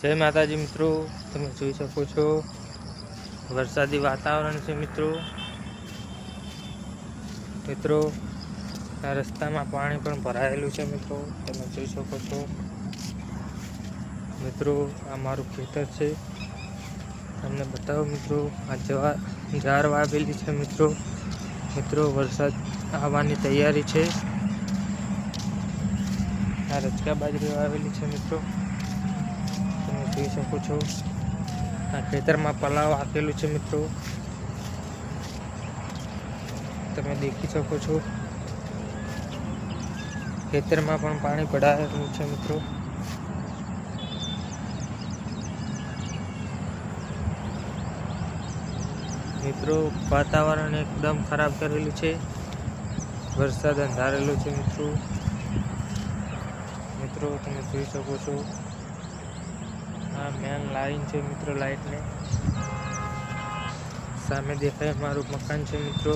जय माताजी मित्रों, તમે જોઈ શકો છો વરસાદી વાતાવરણ છે મિત્રો। આ રસ્તામાં પાણી પણ ભરાયેલું છે મિત્રો, તમે જોઈ શકો છો મિત્રો। આ મારું ખેતર છે, તમને બતાવો મિત્રો। આ જાર વાવેલી છે મિત્રો। વરસાદ આવવાની તૈયારી છે। આ રચકા બાજરી વાવેલી છે મિત્રો, તમે જોઈ શકો છો। આ ખેતરમાં પલાવ આપેલું છે મિત્રો, તમે દેખી શકો છો। ખેતરમાં પણ પાણી ભરાયેલું છે મિત્રો। વાતાવરણ એકદમ ખરાબ કરેલું છે, વરસાદ અંધારેલો છે મિત્રો। તમે જોઈ શકો છો આ મેન લાઈન છે મિત્રો, લાઈટને સામે દેખાય મારું મકાન છે મિત્રો।